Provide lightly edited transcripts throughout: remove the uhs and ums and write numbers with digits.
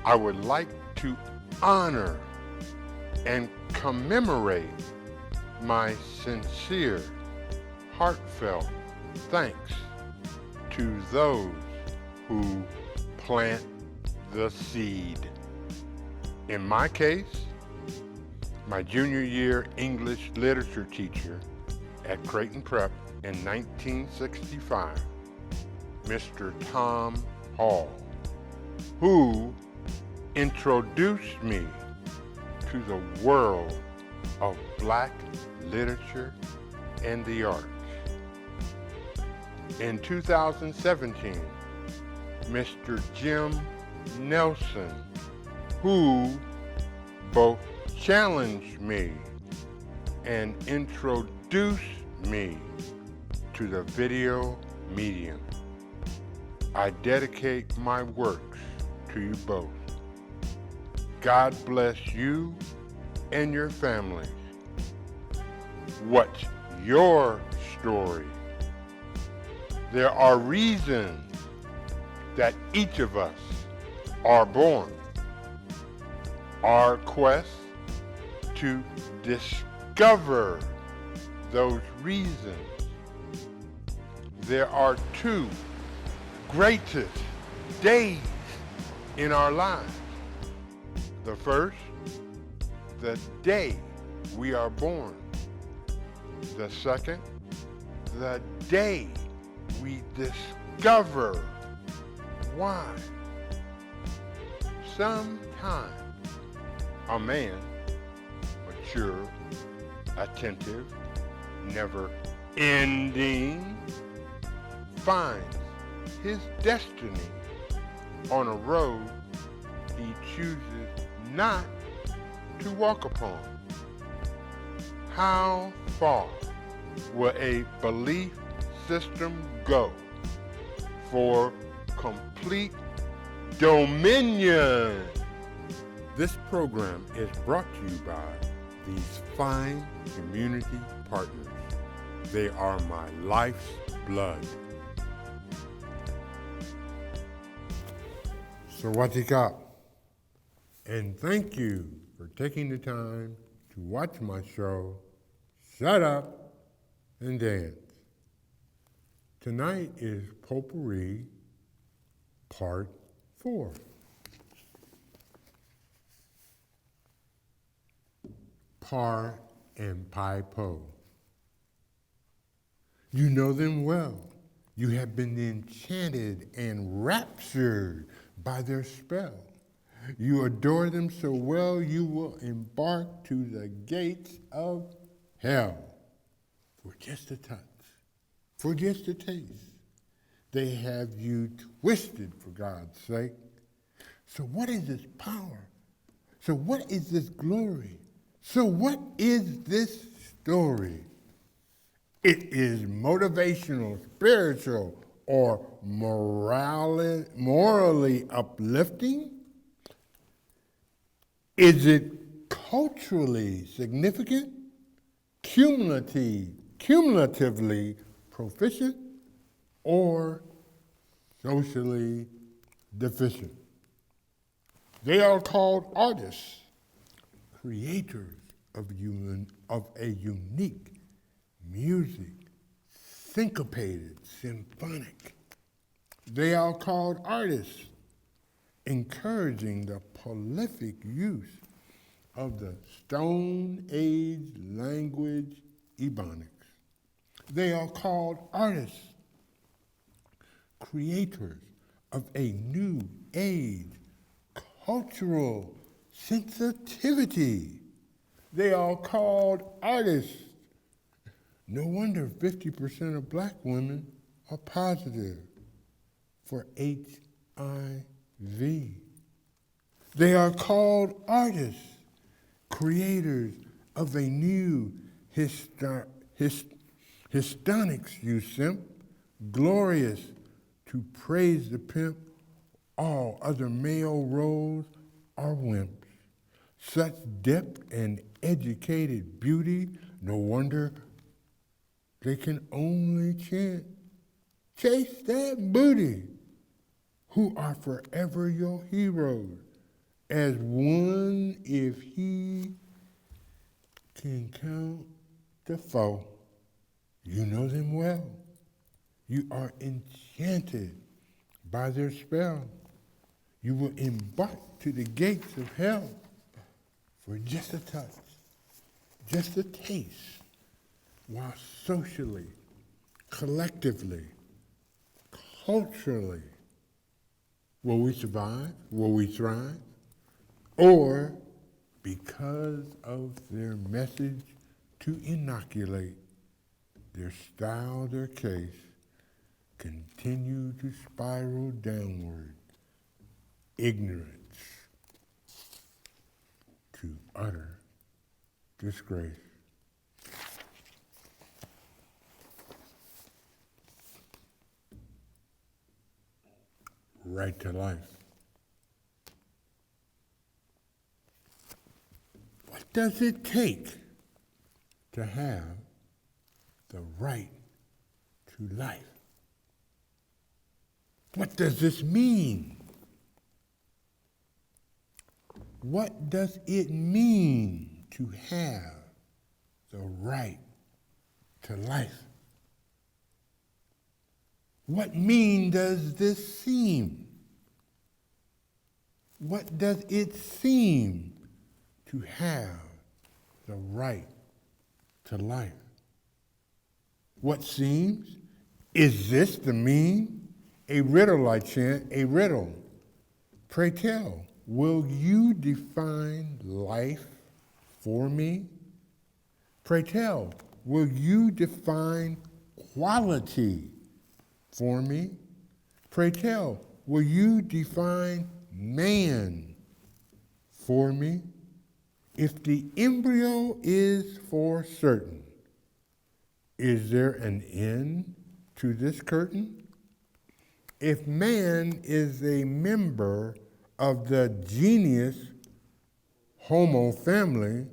I would like to honor and commemorate my sincere, heartfelt thanks to those who plant the seed. In my case, my junior year English literature teacher at Creighton Prep in 1965, Mr. Tom Hall, who introduced me to the world of Black literature and the arts. In 2017, Mr. Jim Nelson, who both challenged me and introduced me to the video medium. I dedicate my works to you both. God bless you and your families. What's your story? There are reasons that each of us are born. Our quest to discover those reasons. There are two greatest days in our lives. The first, the day we are born. The second, the day we discover why. Sometimes a man, mature, attentive, never ending, finds his destiny on a road he chooses not to walk upon. How far will a belief system go for complete dominion? This program is brought to you by these fine community partners. They are my life's blood. Sawadee-ka. And thank you for taking the time to watch my show, Shut Up and Dance. Tonight is Potpourri Part 4. Par and Pai Po. You know them well. You have been enchanted and raptured by their spell. You adore them so well you will embark to the gates of hell for just a touch, for just a taste. They have you twisted for God's sake. So what is this power? So what is this glory? So what is this story? It is motivational, spiritual, or morally uplifting? Is it culturally significant, cumulatively proficient, or socially deficient? They are called artists, creators of a unique music, syncopated, symphonic. They are called artists, encouraging the prolific use of the Stone Age language Ebonics. They are called artists, creators of a new age cultural sensitivity. They are called artists. No wonder 50% of black women are positive for HIV. They are called artists, creators of a new histrionics, you simp, glorious to praise the pimp. All other male roles are wimps. Such depth and educated beauty, no wonder they can only chant, chase that booty, who are forever your heroes. as one if he can count the foe. You know them well. You are enchanted by their spell. You will embark to the gates of hell for just a touch, just a taste, while socially, collectively, culturally, will we survive? Will we thrive? Or because of their message to inoculate, their style, their case, continue to spiral downward, ignorance to utter disgrace. Right to life. What does it take to have the right to life? What does this mean? What does it mean to have the right to life? What mean does this seem? What does it seem to have the right to life? What seems? Is this the mean? A riddle, I chant, a riddle. Pray tell, will you define life for me? Pray tell, will you define quality for me? Pray tell, will you define man for me? If the embryo is for certain, is there an end to this curtain? If man is a member of the genius Homo family,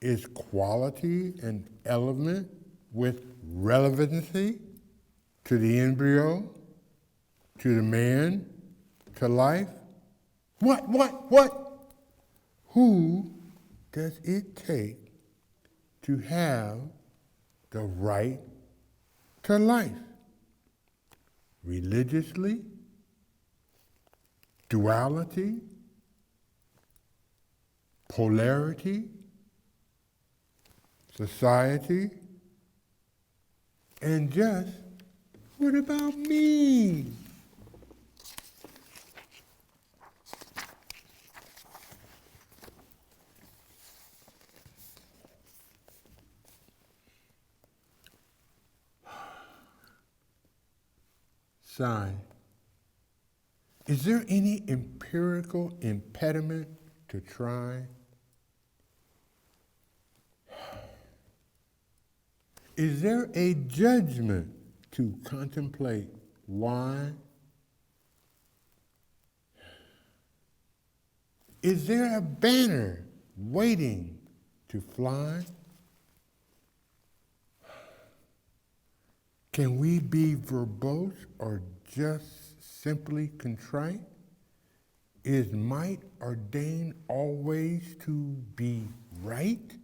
is quality an element with relevancy to the embryo, to the man, to life? What? Who does it take to have the right to life? Religiously, duality, polarity, society, and just, what about me? Sigh. Is there any empirical impediment to try? Is there a judgment to contemplate why? Is there a banner waiting to fly? Can we be verbose or just simply contrite? Is might ordained always to be right?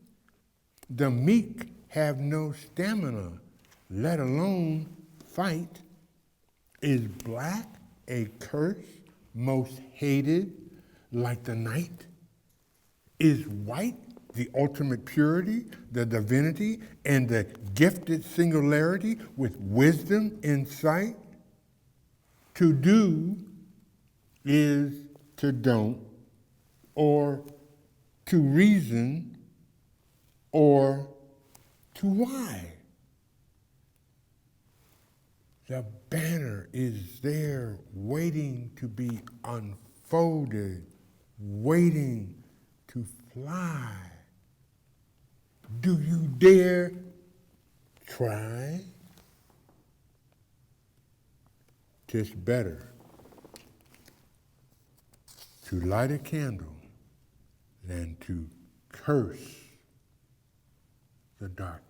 The meek have no stamina, let alone fight. Is black a curse most hated like the night? Is white the ultimate purity, the divinity, and the gifted singularity with wisdom in sight? To do is to don't, or to reason, or to why. The banner is there waiting to be unfolded, waiting to fly. Do you dare try? 'Tis better to light a candle than to curse the darkness.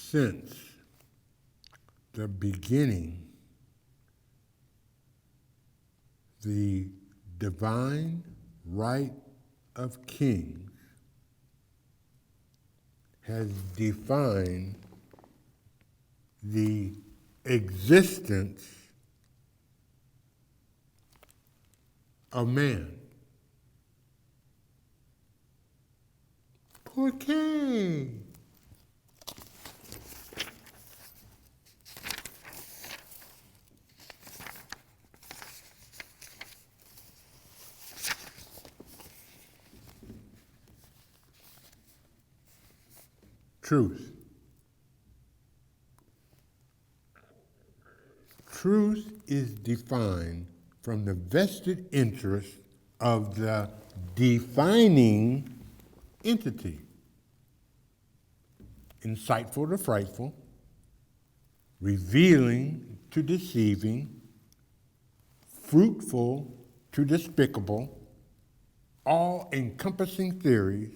since the beginning, the divine right of kings has defined the existence of man. ¿Por qué? Truth. Truth is defined from the vested interest of the defining entity. Insightful to frightful, revealing to deceiving, fruitful to despicable, all-encompassing theories,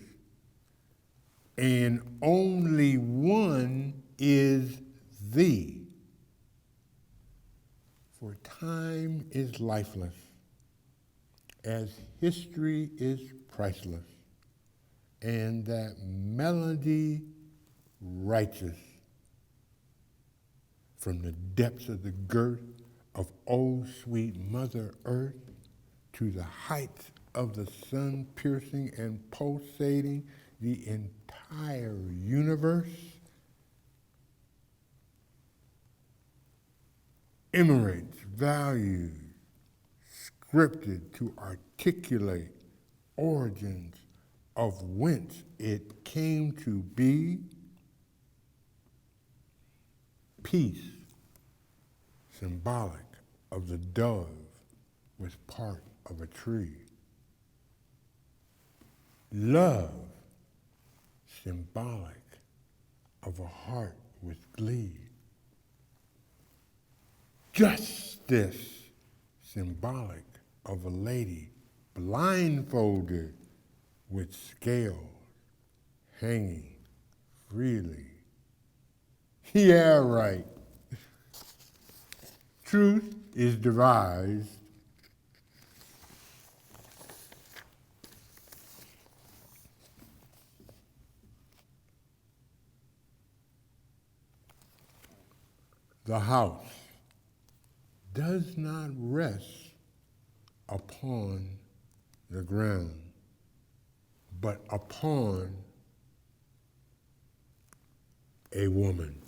and only one is thee. For time is lifeless, as history is priceless, and that melody righteous from the depths of the girth of old sweet Mother Earth to the heights of the sun piercing and pulsating the entire universe, emanates values scripted to articulate origins of whence it came to be. Peace, symbolic of the dove, was part of a tree. Love, symbolic of a heart with glee. Justice, symbolic of a lady blindfolded with scales hanging freely. Yeah, right. Truth is devised the house does not rest upon the ground, but upon a woman.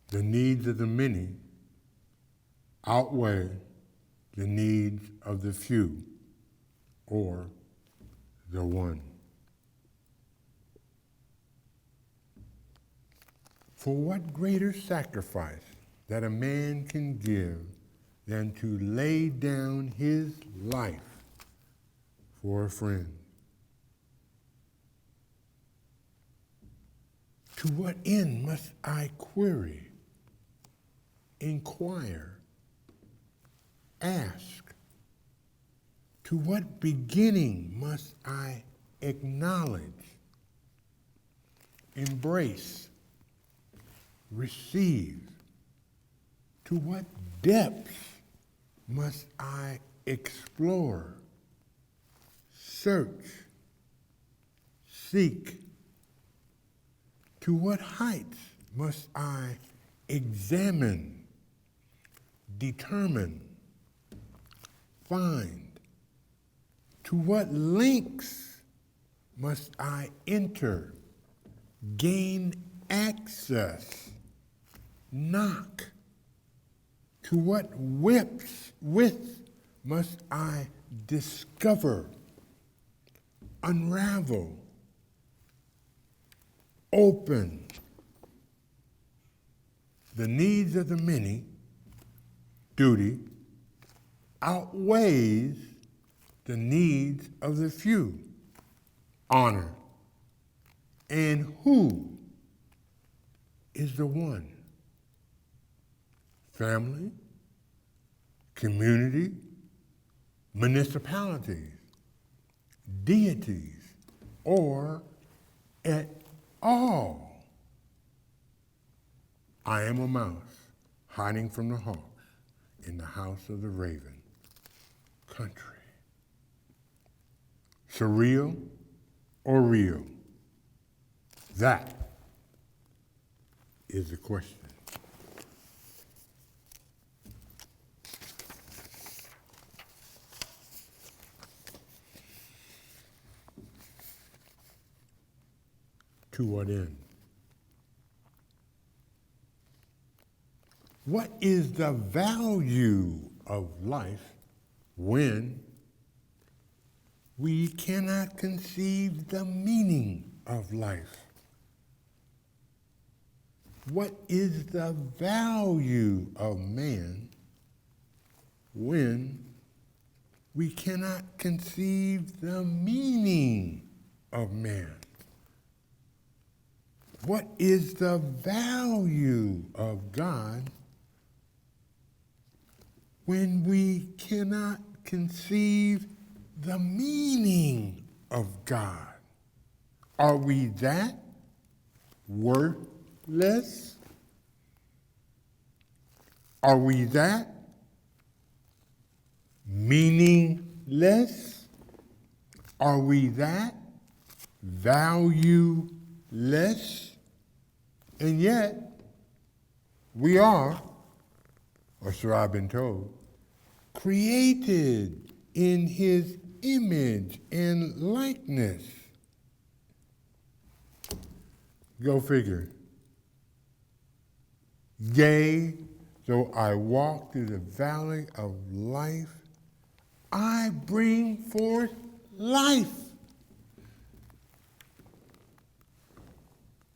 The needs of the many outweigh the needs of the few, or the one. For what greater sacrifice that a man can give than to lay down his life for a friend? To what end must I query, inquire, ask? To what beginning must I acknowledge, embrace, receive? To what depths must I explore, search, seek? To what heights must I examine, determine, find? To what lengths must I enter, gain access, knock? To what width must I discover, unravel, open? The needs of the many, duty, outweighs the needs of the few, honor. And who is the one? Family, community, municipalities, deities, or at all. I am a mouse hiding from the hawks in the house of the raven. Country. Surreal or real? That is the question. To what end? What is the value of life when we cannot conceive the meaning of life? What is the value of man when we cannot conceive the meaning of man? What is the value of God when we cannot conceive the meaning of God? Are we that worthless? Are we that meaningless? Are we that valueless? And yet, we are, or so I've been told, created in his image and likeness. Go figure. Yea, though I walk through the valley of life, I bring forth life.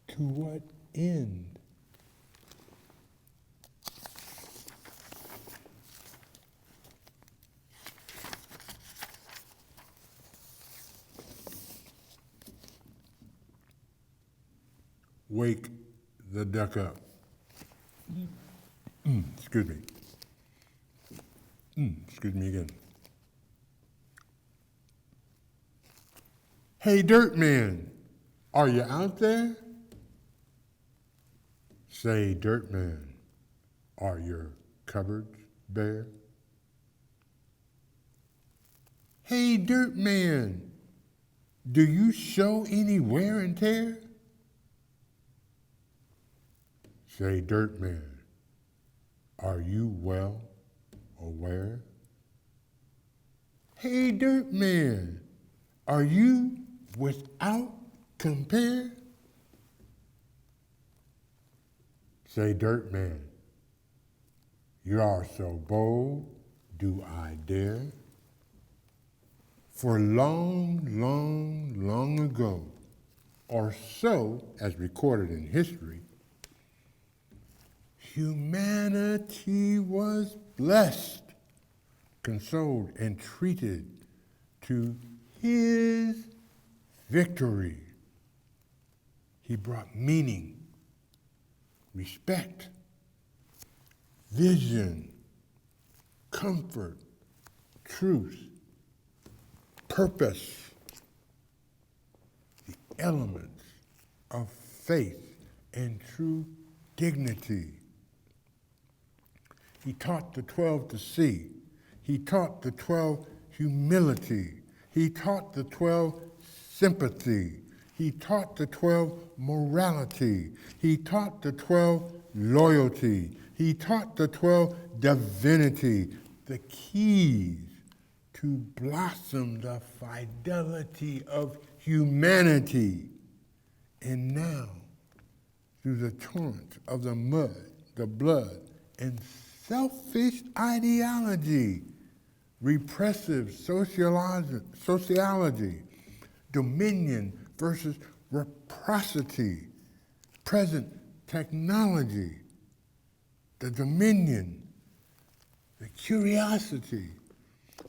To what end? Wake the duck up. Excuse me. Excuse me again. Hey, dirt man, are you out there? Say, dirt man, are your cupboards bare? Hey, dirt man, do you show any wear and tear? Say, dirt man, are you well aware? Hey, dirt man, are you without compare? Say, dirt man, you are so bold, do I dare? For long, long, long ago, or so as recorded in history, humanity was blessed, consoled, and treated to his victory. He brought meaning, respect, vision, comfort, truth, purpose, the elements of faith and true dignity. He taught the 12 to see. He taught the 12 humility. He taught the 12 sympathy. He taught the 12 morality. He taught the 12 loyalty. He taught the 12 divinity, the keys to blossom the fidelity of humanity. And now, through the torrent of the mud, the blood, and selfish ideology, repressive sociology, dominion versus reciprocity, present technology, the dominion, the curiosity,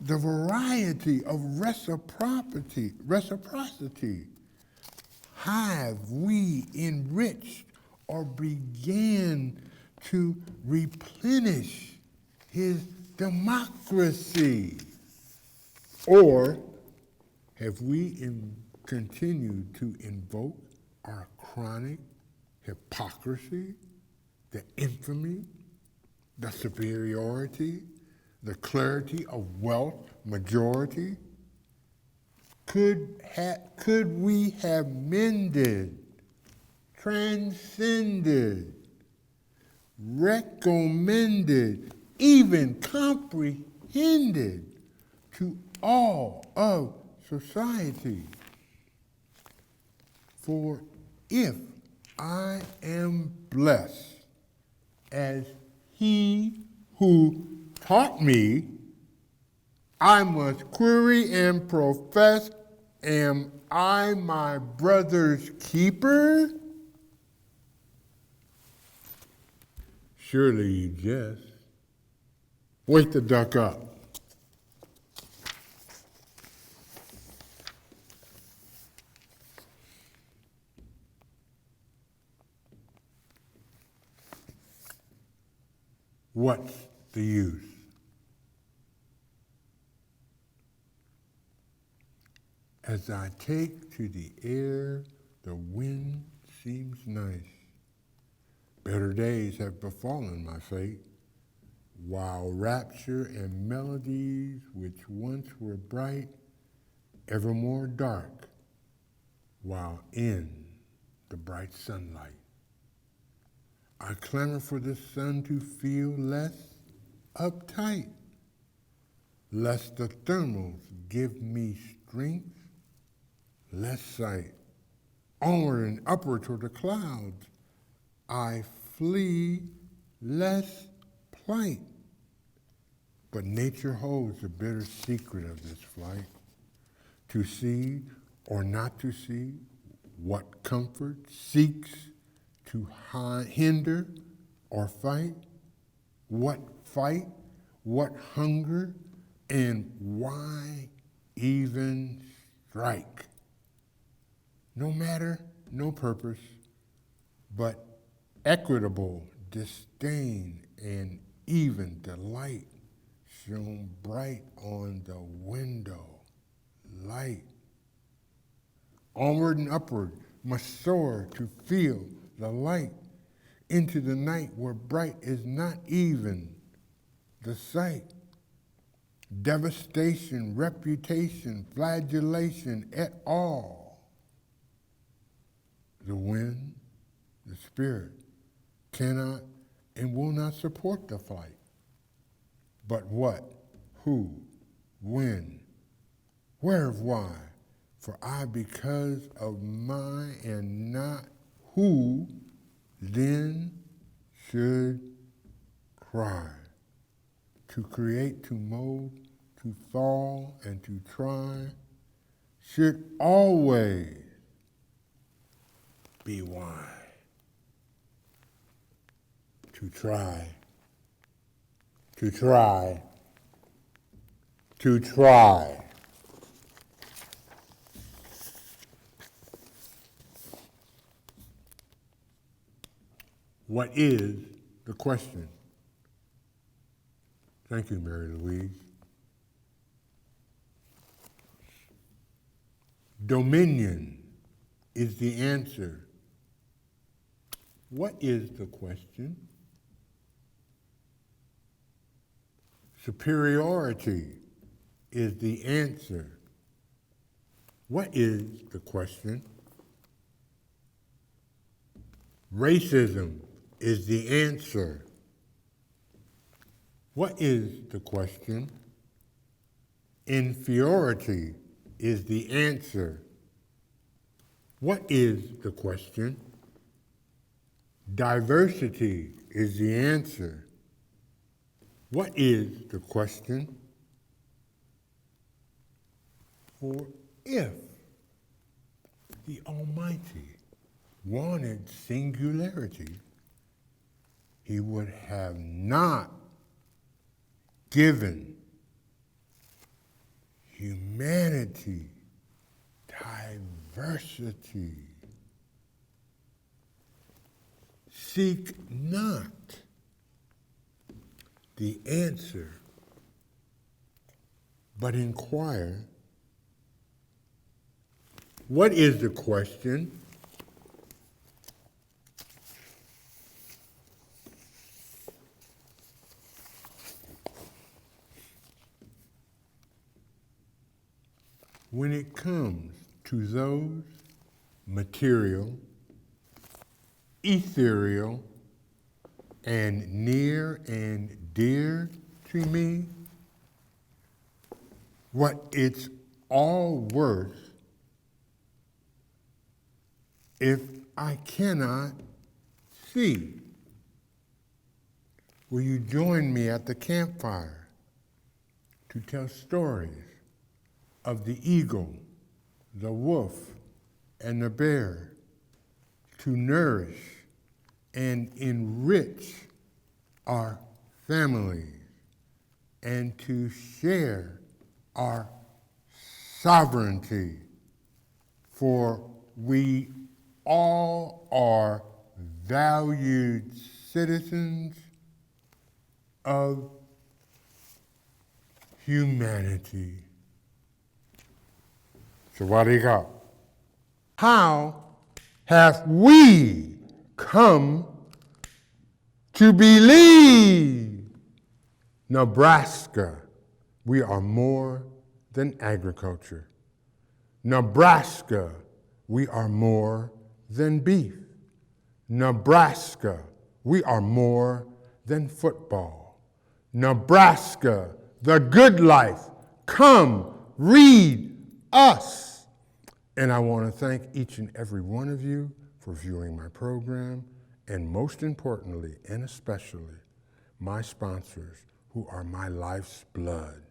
the variety of reciprocity, have we enriched or began to replenish his democracy? Or have we continued to invoke our chronic hypocrisy, the infamy, the superiority, the clarity of wealth majority? Could we have mended, transcended, recommended, even comprehended to all of society? For if I am blessed as he who taught me, I must query and profess, am I my brother's keeper? Surely you jest. Wake the duck up. What's the use? As I take to the air, the wind seems nice. Better days have befallen my fate, while rapture and melodies which once were bright, evermore dark, while in the bright sunlight. I clamor for the sun to feel less uptight, lest the thermals give me strength, less sight. Onward and upward toward the clouds, I flee less plight. But nature holds the bitter secret of this flight, to see or not to see what comfort seeks to hinder or fight, what hunger, and why even strike. No matter, no purpose, but equitable disdain and even delight shone bright on the window light. Onward and upward must soar to feel the light into the night where bright is not even the sight. Devastation, reputation, flagellation et al. The wind, the spirit, cannot and will not support the flight. But what, who, when, where of why? For I, because of my and not who, then should cry. To create, to mold, to fall, and to try should always be why. To try, to try, to try. What is the question? Thank you, Mary Louise. Dominion is the answer. What is the question? Superiority is the answer. What is the question? Racism is the answer. What is the question? Inferiority is the answer. What is the question? Diversity is the answer. What is the question? For if the Almighty wanted singularity, he would have not given humanity diversity. Seek not the answer, but inquire. What is the question? When it comes to those material, ethereal, and near and dear to me, what it's all worth if I cannot see. Will you join me at the campfire to tell stories of the eagle, the wolf, and the bear, to nourish and enrich our families, and to share our sovereignty, for we all are valued citizens of humanity. SUAD. How have we come to believe? Nebraska, we are more than agriculture. Nebraska, we are more than beef. Nebraska, we are more than football. Nebraska, the good life. Come, read us. And I want to thank each and every one of you for viewing my program, and most importantly and especially, my sponsors, who are my life's blood.